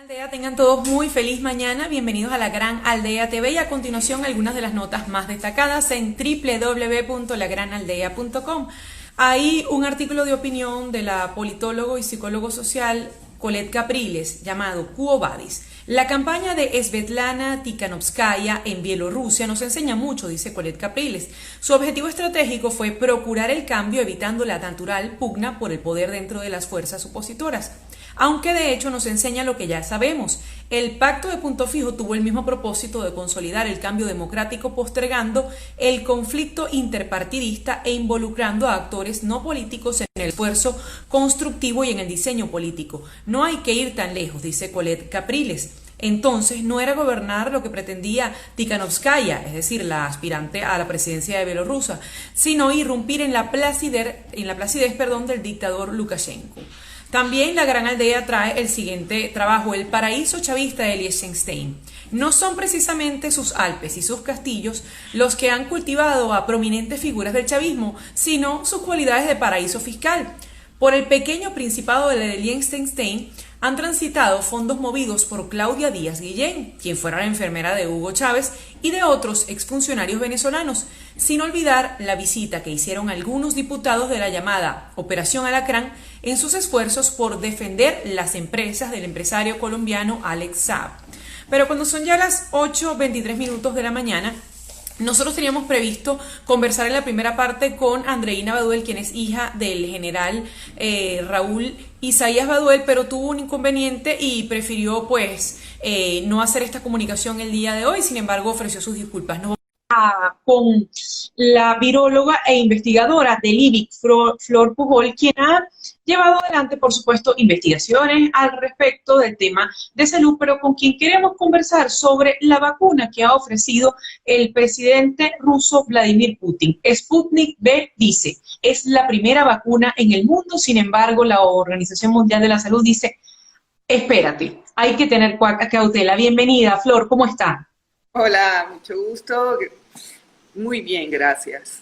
Aldea, tengan todos muy feliz mañana, bienvenidos a la Gran Aldea TV y a continuación algunas de las notas más destacadas en www.lagranaldea.com. Hay un artículo de opinión de la politólogo y psicólogo social Colette Capriles llamado Quo Vadis. La campaña de Svetlana Tikhanovskaya en Bielorrusia nos enseña mucho, dice Colette Capriles. Su objetivo estratégico fue procurar el cambio evitando la natural pugna por el poder dentro de las fuerzas opositoras. Aunque de hecho nos enseña lo que ya sabemos. El pacto de Punto Fijo tuvo el mismo propósito de consolidar el cambio democrático postergando el conflicto interpartidista e involucrando a actores no políticos en el esfuerzo constructivo y en el diseño político. No hay que ir tan lejos, dice Colette Capriles. Entonces no era gobernar lo que pretendía Tikhanovskaya, es decir, la aspirante a la presidencia de Bielorrusia, sino irrumpir en la placidez del dictador Lukashenko. También la Gran Aldea trae el siguiente trabajo, El paraíso chavista de Liechtenstein. No son precisamente sus Alpes y sus castillos los que han cultivado a prominentes figuras del chavismo, sino sus cualidades de paraíso fiscal. Por el pequeño principado de Liechtenstein han transitado fondos movidos por Claudia Díaz Guillén, quien fuera la enfermera de Hugo Chávez, y de otros exfuncionarios venezolanos, sin olvidar la visita que hicieron algunos diputados de la llamada Operación Alacrán en sus esfuerzos por defender las empresas del empresario colombiano Alex Saab. Pero cuando son ya las 8:23 de la mañana, nosotros teníamos previsto conversar en la primera parte con Andreina Baduel, quien es hija del general Raúl Isaías Baduel, pero tuvo un inconveniente y prefirió no hacer esta comunicación el día de hoy. Sin embargo, ofreció sus disculpas. No con la viróloga e investigadora del IBIC, Flor Pujol, quien ha llevado adelante, por supuesto, investigaciones al respecto del tema de salud, pero con quien queremos conversar sobre la vacuna que ha ofrecido el presidente ruso Vladimir Putin. Sputnik V dice, es la primera vacuna en el mundo, sin embargo, la Organización Mundial de la Salud dice, espérate, hay que tener cautela. Bienvenida, Flor, ¿cómo está? Hola, mucho gusto. Muy bien, gracias.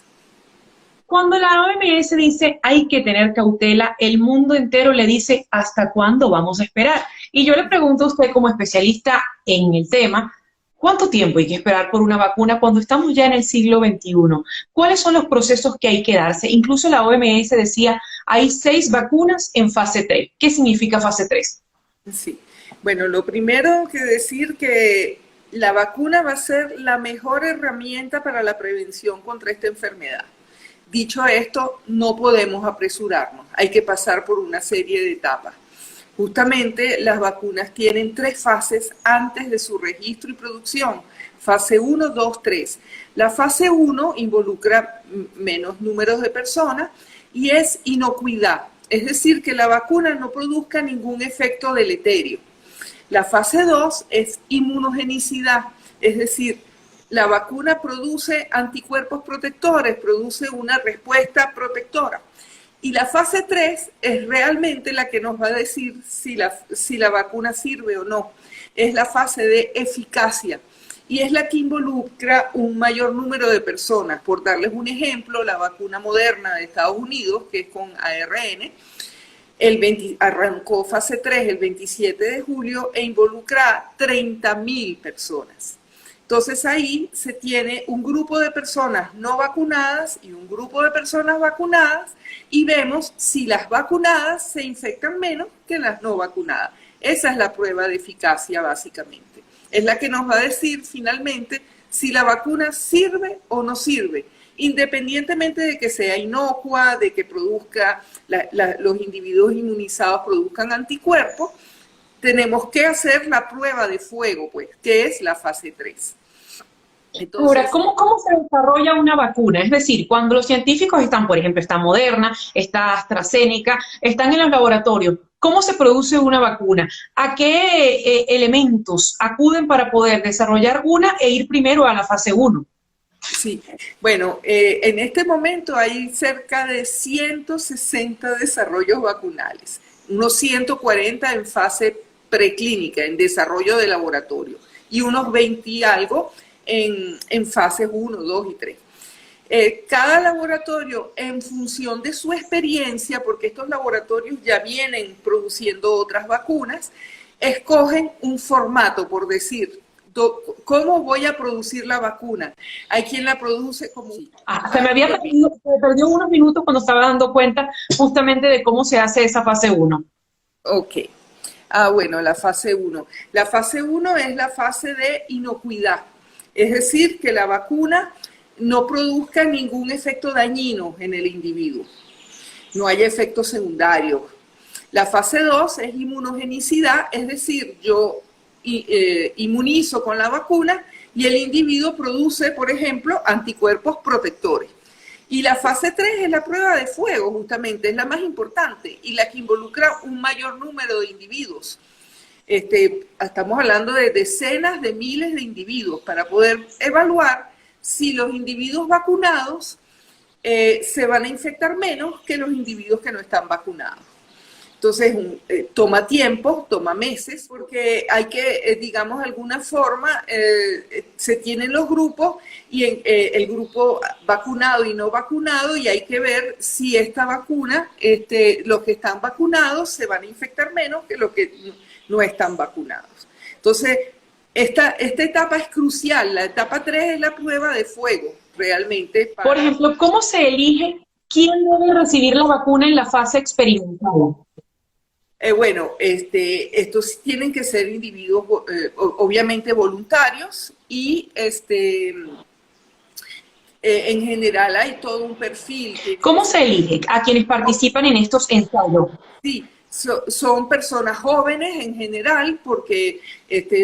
Cuando la OMS dice hay que tener cautela, el mundo entero le dice ¿hasta cuándo vamos a esperar? Y yo le pregunto a usted como especialista en el tema, ¿cuánto tiempo hay que esperar por una vacuna cuando estamos ya en el siglo XXI? ¿Cuáles son los procesos que hay que darse? Incluso la OMS decía hay 6 vacunas en fase 3. ¿Qué significa fase 3? Sí, bueno, lo primero que decir que la vacuna va a ser la mejor herramienta para la prevención contra esta enfermedad. Dicho esto, no podemos apresurarnos, hay que pasar por una serie de etapas. Justamente las vacunas tienen 3 fases antes de su registro y producción, fase 1, 2, 3. La fase 1 involucra menos números de personas y es inocuidad, es decir, que la vacuna no produzca ningún efecto deleterio. La fase 2 es inmunogenicidad, es decir, la vacuna produce anticuerpos protectores, produce una respuesta protectora. Y la fase 3 es realmente la que nos va a decir si la vacuna sirve o no. Es la fase de eficacia y es la que involucra un mayor número de personas. Por darles un ejemplo, la vacuna Moderna de Estados Unidos, que es con ARN, arrancó fase 3 el 27 de julio e involucra 30.000 personas. Entonces ahí se tiene un grupo de personas no vacunadas y un grupo de personas vacunadas y vemos si las vacunadas se infectan menos que las no vacunadas. Esa es la prueba de eficacia básicamente. Es la que nos va a decir finalmente si la vacuna sirve o no sirve, independientemente de que sea inocua, de que produzca, los individuos inmunizados produzcan anticuerpos. Tenemos que hacer la prueba de fuego, pues, que es la fase 3. Entonces, ahora, ¿cómo se desarrolla una vacuna? Es decir, cuando los científicos están, por ejemplo, está Moderna, está AstraZeneca, están en los laboratorios, ¿cómo se produce una vacuna? ¿A qué elementos acuden para poder desarrollar una e ir primero a la fase 1? Sí, bueno, en este momento hay cerca de 160 desarrollos vacunales, unos 140 en fase preclínica, en desarrollo de laboratorio, y unos 20 y algo en fases 1, 2 y 3. Cada laboratorio, en función de su experiencia, porque estos laboratorios ya vienen produciendo otras vacunas, escogen un formato, por decir, ¿cómo voy a producir la vacuna? Hay quien la produce como... Se me había perdido, se me perdió unos minutos cuando estaba dando cuenta justamente de cómo se hace esa fase uno. Ok. Bueno, la fase uno. La fase uno es la fase de inocuidad, es decir, que la vacuna no produzca ningún efecto dañino en el individuo, no haya efectos secundarios. La fase 2 es inmunogenicidad, es decir, yo inmunizo con la vacuna y el individuo produce, por ejemplo, anticuerpos protectores. Y la fase 3 es la prueba de fuego, justamente, es la más importante y la que involucra un mayor número de individuos. Estamos hablando de decenas de miles de individuos para poder evaluar si los individuos vacunados se van a infectar menos que los individuos que no están vacunados. Entonces, toma tiempo, toma meses, porque hay que, digamos, de alguna forma, se tienen los grupos y el grupo vacunado y no vacunado, y hay que ver si esta vacuna, los que están vacunados se van a infectar menos que los que no están vacunados. Entonces, esta etapa es crucial. La etapa 3 es la prueba de fuego, realmente. Por ejemplo, ¿cómo se elige quién debe recibir la vacuna en la fase experimental? Bueno, estos tienen que ser individuos obviamente voluntarios y en general hay todo un perfil. ¿Cómo se elige a quienes participan en estos ensayos? Sí, son personas jóvenes en general, porque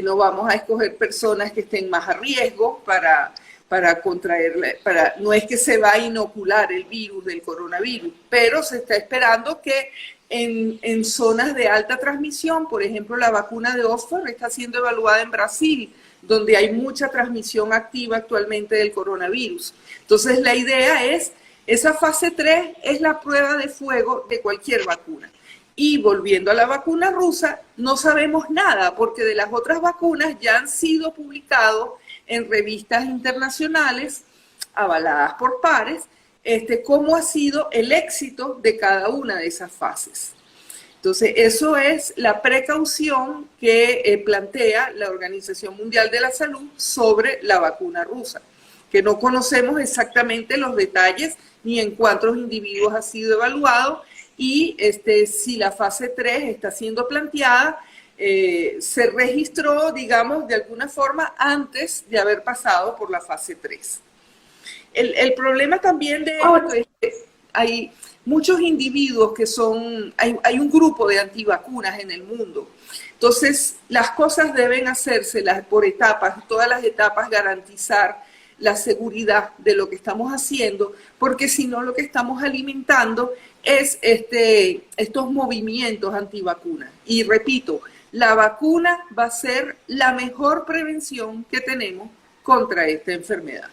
no vamos a escoger personas que estén más a riesgo para contraerle, no es que se va a inocular el virus del coronavirus, pero se está esperando que en zonas de alta transmisión, por ejemplo, la vacuna de Oxford está siendo evaluada en Brasil, donde hay mucha transmisión activa actualmente del coronavirus. Entonces, la idea es, esa fase 3 es la prueba de fuego de cualquier vacuna. Y volviendo a la vacuna rusa, no sabemos nada, porque de las otras vacunas ya han sido publicados en revistas internacionales, avaladas por pares, cómo ha sido el éxito de cada una de esas fases. Entonces, eso es la precaución que plantea la Organización Mundial de la Salud sobre la vacuna rusa, que no conocemos exactamente los detalles ni en cuántos individuos ha sido evaluado y si la fase 3 está siendo planteada, se registró, digamos, de alguna forma antes de haber pasado por la fase 3. El problema también de esto es que hay muchos individuos que hay un grupo de antivacunas en el mundo. Entonces, las cosas deben hacérselas por etapas, todas las etapas garantizar la seguridad de lo que estamos haciendo, porque si no lo que estamos alimentando es estos movimientos antivacunas. Y repito, la vacuna va a ser la mejor prevención que tenemos contra esta enfermedad.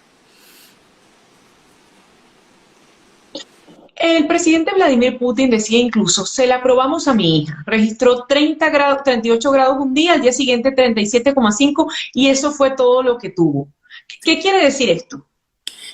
El presidente Vladimir Putin decía incluso, se la probamos a mi hija, registró 38 grados un día, al día siguiente 37,5 y eso fue todo lo que tuvo. ¿Qué quiere decir esto?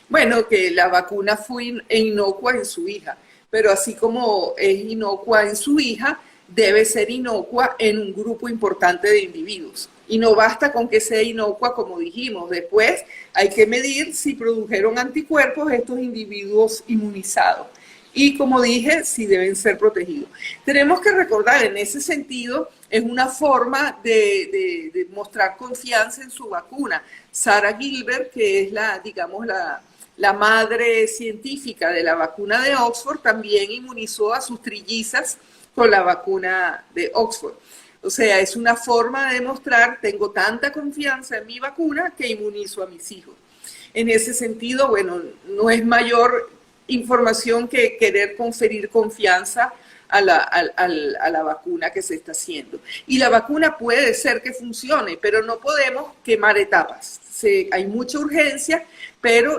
Bueno, que la vacuna fue inocua en su hija, pero así como es inocua en su hija, debe ser inocua en un grupo importante de individuos. Y no basta con que sea inocua, como dijimos. Después hay que medir si produjeron anticuerpos estos individuos inmunizados. Y como dije, si deben ser protegidos. Tenemos que recordar, en ese sentido, es una forma de mostrar confianza en su vacuna. Sarah Gilbert, que es la madre científica de la vacuna de Oxford, también inmunizó a sus trillizas con la vacuna de Oxford. O sea, es una forma de demostrar, tengo tanta confianza en mi vacuna que inmunizo a mis hijos. En ese sentido, bueno, no es mayor información que querer conferir confianza a la vacuna que se está haciendo. Y la vacuna puede ser que funcione, pero no podemos quemar etapas. Hay mucha urgencia,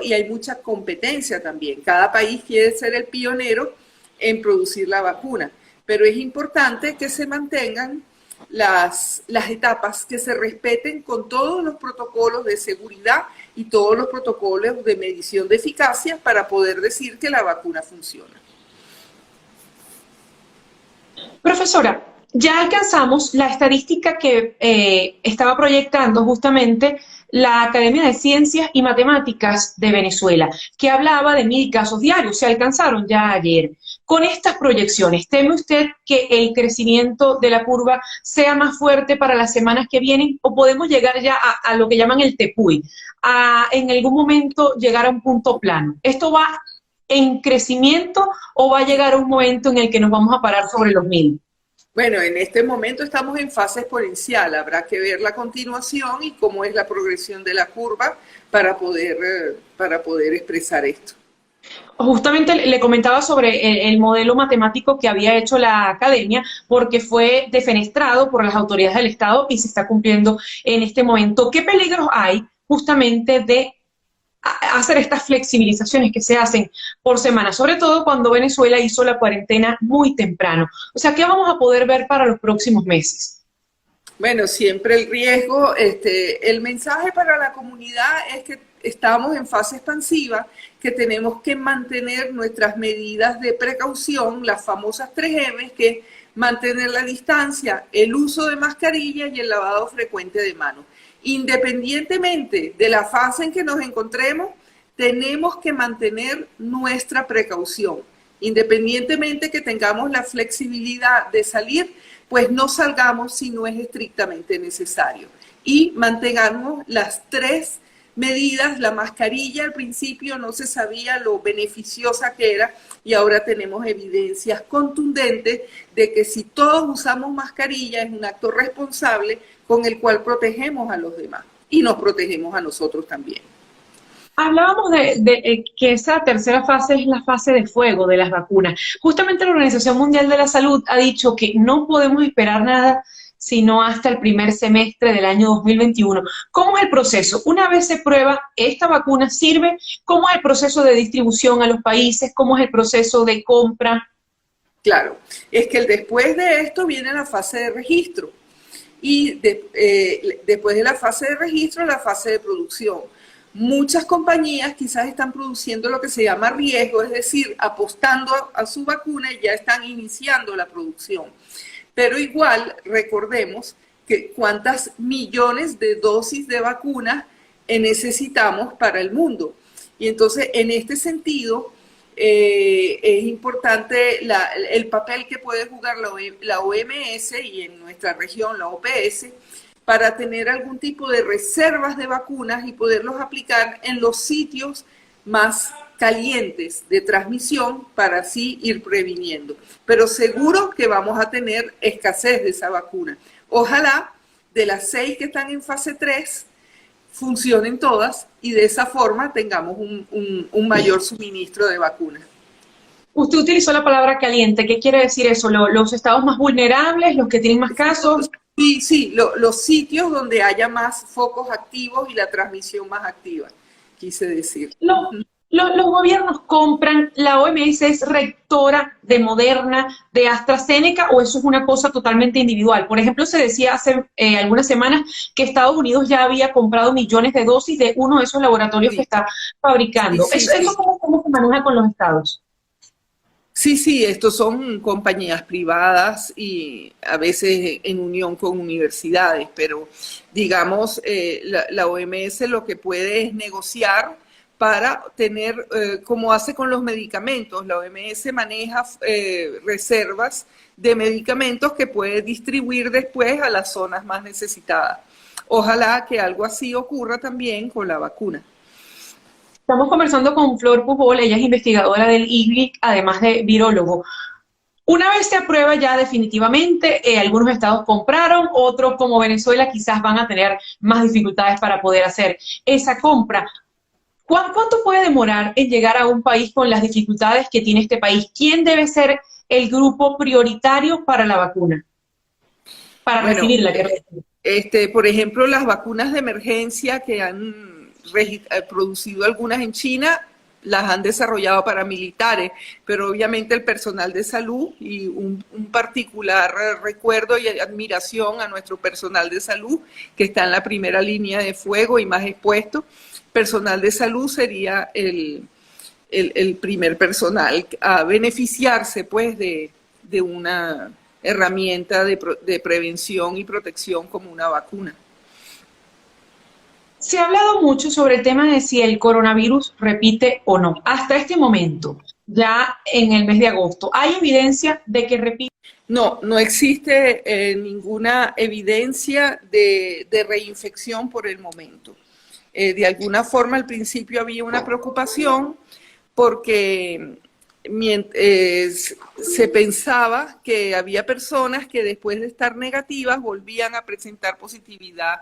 y hay mucha competencia también. Cada país quiere ser el pionero en producir la vacuna, pero es importante que se mantengan las etapas, que se respeten con todos los protocolos de seguridad y todos los protocolos de medición de eficacia para poder decir que la vacuna funciona. Profesora, Ya alcanzamos la estadística que estaba proyectando justamente la Academia de Ciencias y Matemáticas de Venezuela, que hablaba de 1.000 casos diarios. Se alcanzaron ya ayer. Con estas proyecciones, ¿teme usted que el crecimiento de la curva sea más fuerte para las semanas que vienen o podemos llegar ya a lo que llaman el tepuy, a en algún momento llegar a un punto plano? ¿Esto va en crecimiento o va a llegar a un momento en el que nos vamos a parar sobre los 1.000? Bueno, en este momento estamos en fase exponencial. Habrá que ver la continuación y cómo es la progresión de la curva para poder expresar esto. Justamente le comentaba sobre el modelo matemático que había hecho la academia, porque fue defenestrado por las autoridades del Estado y se está cumpliendo en este momento. ¿Qué peligros hay justamente de hacer estas flexibilizaciones que se hacen por semana, sobre todo cuando Venezuela hizo la cuarentena muy temprano? O sea, ¿qué vamos a poder ver para los próximos meses? Bueno, siempre el riesgo, el mensaje para la comunidad es que estamos en fase expansiva, que tenemos que mantener nuestras medidas de precaución, las famosas 3M, que es mantener la distancia, el uso de mascarilla y el lavado frecuente de manos. Independientemente de la fase en que nos encontremos, tenemos que mantener nuestra precaución. Independientemente que tengamos la flexibilidad de salir, pues no salgamos si no es estrictamente necesario. Y mantengamos las 3 medidas. La mascarilla al principio no se sabía lo beneficiosa que era y ahora tenemos evidencias contundentes de que si todos usamos mascarilla es un acto responsable con el cual protegemos a los demás y nos protegemos a nosotros también. Hablábamos de que esa tercera fase es la fase de fuego de las vacunas. Justamente la Organización Mundial de la Salud ha dicho que no podemos esperar nada sino hasta el primer semestre del año 2021. ¿Cómo es el proceso? Una vez se prueba, ¿esta vacuna sirve? ¿Cómo es el proceso de distribución a los países? ¿Cómo es el proceso de compra? Claro, es que después de esto viene la fase de registro y después de la fase de registro, la fase de producción. Muchas compañías quizás están produciendo lo que se llama riesgo, es decir, apostando a su vacuna y ya están iniciando la producción. Pero igual, recordemos que cuántas millones de dosis de vacunas necesitamos para el mundo. Y entonces, en este sentido, es importante el papel que puede jugar la OMS y en nuestra región la OPS para tener algún tipo de reservas de vacunas y poderlos aplicar en los sitios más calientes de transmisión para así ir previniendo. Pero seguro que vamos a tener escasez de esa vacuna. Ojalá de las 6 que están en fase 3 funcionen todas y de esa forma tengamos un mayor suministro de vacunas. Usted utilizó la palabra caliente. ¿Qué quiere decir eso? ¿Los estados más vulnerables, los que tienen más casos? Sí, los sitios donde haya más focos activos y la transmisión más activa, quise decir. Los gobiernos compran, la OMS es rectora de Moderna, de AstraZeneca, o eso es una cosa totalmente individual. Por ejemplo, se decía hace algunas semanas que Estados Unidos ya había comprado millones de dosis de uno de esos laboratorios que está fabricando. ¿Eso cómo se maneja con los estados? Sí, estos son compañías privadas y a veces en unión con universidades, pero digamos, la OMS lo que puede es negociar para tener, como hace con los medicamentos, la OMS maneja reservas de medicamentos que puede distribuir después a las zonas más necesitadas. Ojalá que algo así ocurra también con la vacuna. Estamos conversando con Flor Pujol, ella es investigadora del IGLIC, además de virólogo. Una vez se aprueba ya definitivamente, algunos estados compraron, otros como Venezuela quizás van a tener más dificultades para poder hacer esa compra. ¿Cuánto puede demorar en llegar a un país con las dificultades que tiene este país? ¿Quién debe ser el grupo prioritario para la vacuna? Para recibirla. Por ejemplo, las vacunas de emergencia que han producido algunas en China, las han desarrollado para militares, pero obviamente el personal de salud y un particular recuerdo y admiración a nuestro personal de salud que está en la primera línea de fuego y más expuesto. Personal de salud sería el primer personal a beneficiarse pues de una herramienta de prevención y protección como una vacuna. Se ha hablado mucho sobre el tema de si el coronavirus repite o no. Hasta este momento, ya en el mes de agosto, ¿hay evidencia de que repite? No, no existe ninguna evidencia de reinfección por el momento. De alguna forma al principio había una preocupación porque se pensaba que había personas que después de estar negativas volvían a presentar positividad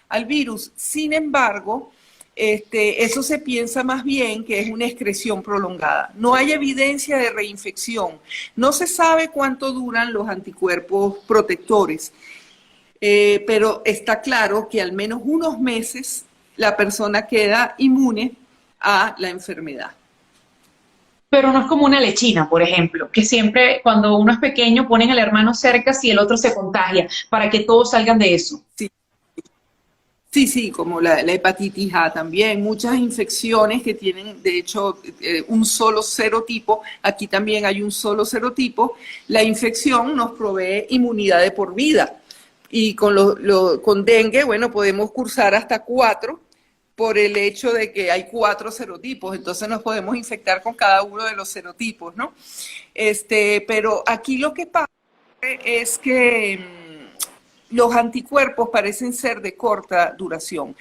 al virus. Sin embargo, eso se piensa más bien que es una excreción prolongada. No hay evidencia de reinfección. No se sabe cuánto duran los anticuerpos protectores, pero está claro que al menos unos meses la persona queda inmune a la enfermedad. Pero no es como una lechina, por ejemplo, que siempre cuando uno es pequeño ponen al hermano cerca si el otro se contagia, para que todos salgan de eso. Sí. Sí, como la hepatitis A también, muchas infecciones que tienen, de hecho, un solo serotipo, aquí también hay un solo serotipo, la infección nos provee inmunidad de por vida. Y con dengue, bueno, podemos cursar hasta 4 por el hecho de que hay 4 serotipos, entonces nos podemos infectar con cada uno de los serotipos, ¿no? Pero aquí lo que pasa es que los anticuerpos parecen ser de corta duración.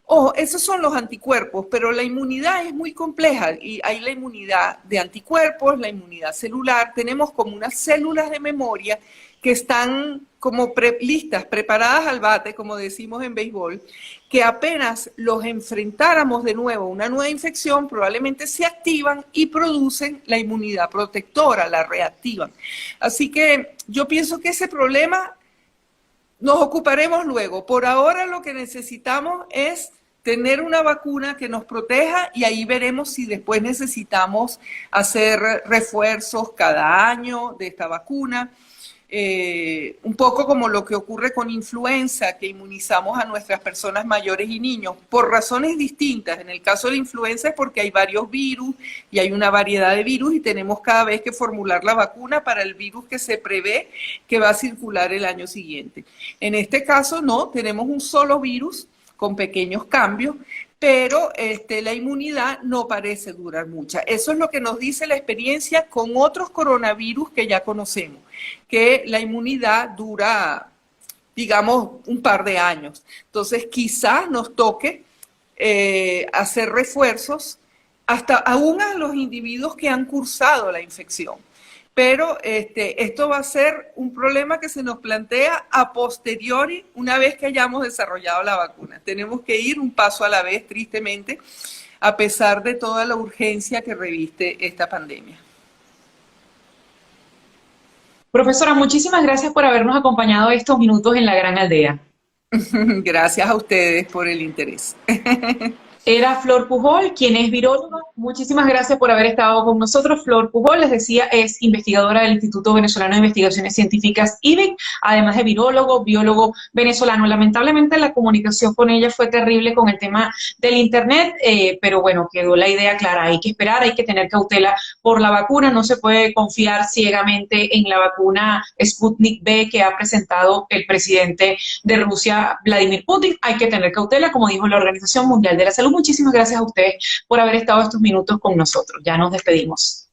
Ojo, esos son los anticuerpos, pero la inmunidad es muy compleja y hay la inmunidad de anticuerpos, la inmunidad celular, tenemos como unas células de memoria que están como listas, preparadas al bate, como decimos en béisbol, que apenas los enfrentáramos de nuevo a una nueva infección, probablemente se activan y producen la inmunidad protectora, la reactivan. Así que yo pienso que ese problema nos ocuparemos luego. Por ahora lo que necesitamos es tener una vacuna que nos proteja y ahí veremos si después necesitamos hacer refuerzos cada año de esta vacuna. Un poco como lo que ocurre con influenza, que inmunizamos a nuestras personas mayores y niños, por razones distintas. En el caso de la influenza es porque hay varios virus y hay una variedad de virus y tenemos cada vez que formular la vacuna para el virus que se prevé que va a circular el año siguiente. En este caso no, tenemos un solo virus con pequeños cambios, pero la inmunidad no parece durar mucho. Eso es lo que nos dice la experiencia con otros coronavirus que ya conocemos, que la inmunidad dura, digamos, un par de años. Entonces, quizás nos toque hacer refuerzos hasta aún a los individuos que han cursado la infección. Pero esto va a ser un problema que se nos plantea a posteriori, una vez que hayamos desarrollado la vacuna. Tenemos que ir un paso a la vez, tristemente, a pesar de toda la urgencia que reviste esta pandemia. Profesora, muchísimas gracias por habernos acompañado estos minutos en La Gran Aldea. Gracias a ustedes por el interés. Era Flor Pujol, quien es viróloga. Muchísimas gracias por haber estado con nosotros. Flor Pujol, les decía, es investigadora del Instituto Venezolano de Investigaciones Científicas, IVIC, además de virólogo, biólogo venezolano. Lamentablemente la comunicación con ella fue terrible con el tema del internet, pero bueno, quedó la idea clara. Hay que esperar, hay que tener cautela por la vacuna. No se puede confiar ciegamente en la vacuna Sputnik V que ha presentado el presidente de Rusia, Vladimir Putin. Hay que tener cautela, como dijo la Organización Mundial de la Salud. Muchísimas gracias a ustedes por haber estado estos minutos con nosotros. Ya nos despedimos.